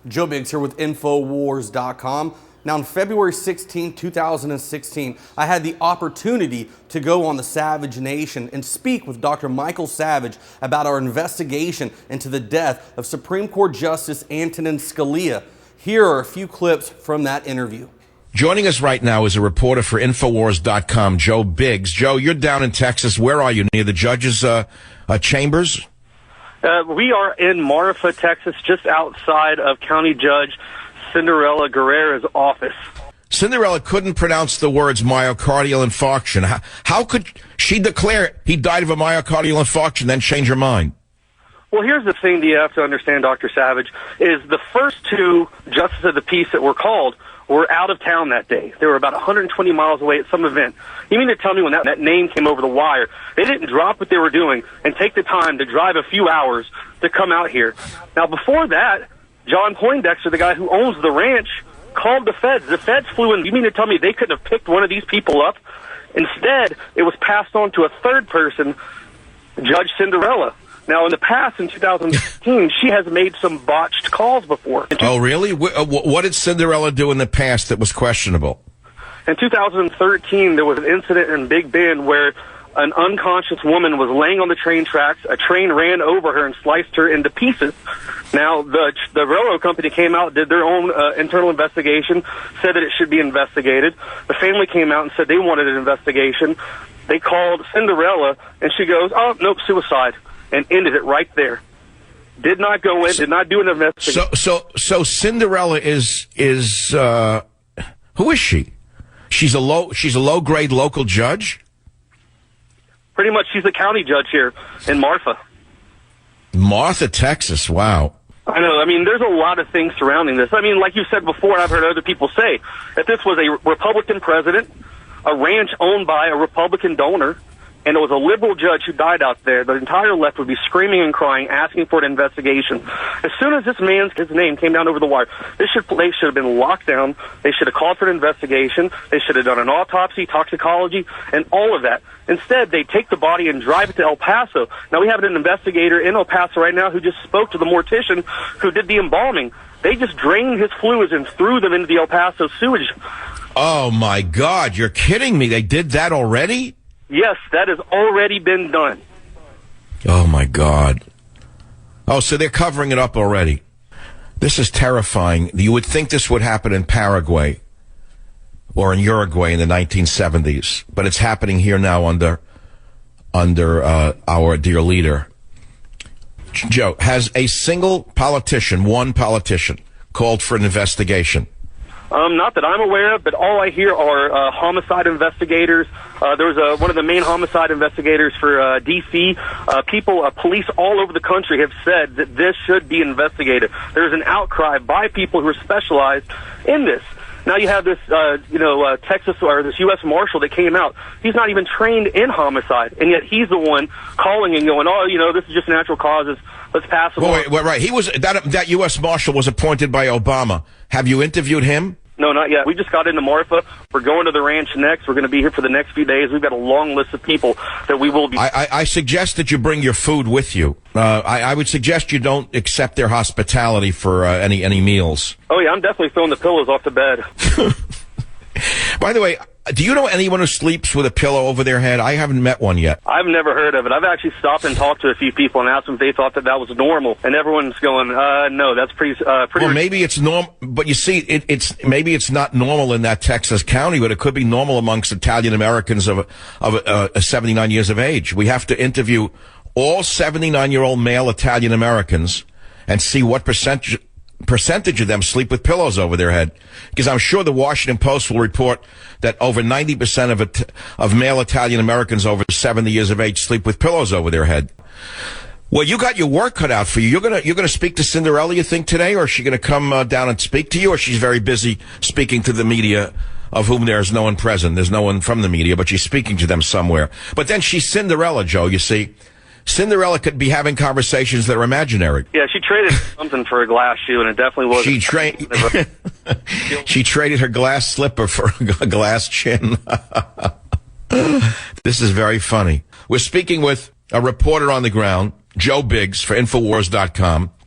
Joe Biggs here with Infowars.com. Now, on February 16, 2016, I had the opportunity to go on the Savage Nation and speak with Dr. Michael Savage about our investigation into the death of Supreme Court Justice Antonin Scalia. Here are a few clips from that interview. Joining us right now is a reporter for Infowars.com, Joe Biggs. Joe, you're down in Texas. Where are you? Near the judges' chambers? We are in Marfa, Texas, just outside of County Judge Cinderella Guerrera's office. Cinderella couldn't pronounce the words myocardial infarction. How could she declare he died of a myocardial infarction, then change her mind? Well, here's the thing that you have to understand, Dr. Savage, is the first two justices of the peace that were called were out of town that day. They were about 120 miles away at some event. You mean to tell me when that name came over the wire, they didn't drop what they were doing and take the time to drive a few hours to come out here? Now, before that, John Poindexter, the guy who owns the ranch, called the feds. The feds flew in. You mean to tell me they couldn't have picked one of these people up? Instead, it was passed on to a third person, Judge Cinderella. Now, in the past, in 2015, she has made some botched calls before. Oh, really? What did Cinderella do in the past that was questionable? In 2013, there was an incident in Big Bend where an unconscious woman was laying on the train tracks. A train ran over her and sliced her into pieces. Now, the railroad company came out, did their own internal investigation, said that it should be investigated. The family came out and said they wanted an investigation. They called Cinderella, and she goes, "Oh, nope, suicide," and ended it right there. Did not go in, did not do an investigation. So Cinderella is who is she? She's a low grade local judge? Pretty much, she's a county judge here in Marfa. Marfa, Texas, wow. I know. I mean, there's a lot of things surrounding this. I mean, like you said before, and I've heard other people say, that this was a Republican president, a ranch owned by a Republican donor, and it was a liberal judge who died out there. The entire left would be screaming and crying, asking for an investigation. As soon as his name came down over the wire, they should have been locked down. They should have called for an investigation. They should have done an autopsy, toxicology, and all of that. Instead, they take the body and drive it to El Paso. Now, we have an investigator in El Paso right now who just spoke to the mortician who did the embalming. They just drained his fluids and threw them into the El Paso sewage. Oh, my God. You're kidding me. They did that already? Yes, that has already been done. Oh, my God. Oh, so they're covering it up already. This is terrifying. You would think this would happen in Paraguay or in Uruguay in the 1970s, but it's happening here now under our dear leader. Joe, has a single politician, one politician, called for an investigation? Not that I'm aware of, but all I hear are homicide investigators. There was one of the main homicide investigators for D.C. Police all over the country have said that this should be investigated. There's an outcry by people who are specialized in this. Now you have this, Texas or this U.S. Marshal that came out. He's not even trained in homicide, and yet he's the one calling and going, "Oh, this is just natural causes. Let's pass it." Wait, right. He was that U.S. Marshal was appointed by Obama. Have you interviewed him? No, not yet. We just got into Marfa. We're going to the ranch next. We're going to be here for the next few days. We've got a long list of people that we will be... I suggest that you bring your food with you. I would suggest you don't accept their hospitality for any meals. Oh, yeah, I'm definitely throwing the pillows off the bed. By the way, do you know anyone who sleeps with a pillow over their head? I haven't met one yet. I've never heard of it. I've actually stopped and talked to a few people and asked them if they thought that was normal. And everyone's going, no, that's pretty... Well, maybe it's normal, but you see, maybe it's not normal in that Texas county, but it could be normal amongst Italian Americans of 79 years of age. We have to interview all 79-year-old male Italian Americans and see what percentage of them sleep with pillows over their head. Because I'm sure the Washington Post will report that over 90% of male Italian Americans over 70 years of age sleep with pillows over their head. Well, you got your work cut out for you. You're gonna speak to Cinderella, you think, today, or is she gonna come down and speak to you, or she's very busy speaking to the media, of whom there's no one present. There's no one from the media, but she's speaking to them somewhere. But then she's Cinderella, Joe, you see. Cinderella could be having conversations that are imaginary. Yeah, she traded something for a glass shoe, and it definitely was. She traded her glass slipper for a glass chin. This is very funny. We're speaking with a reporter on the ground, Joe Biggs, for Infowars.com.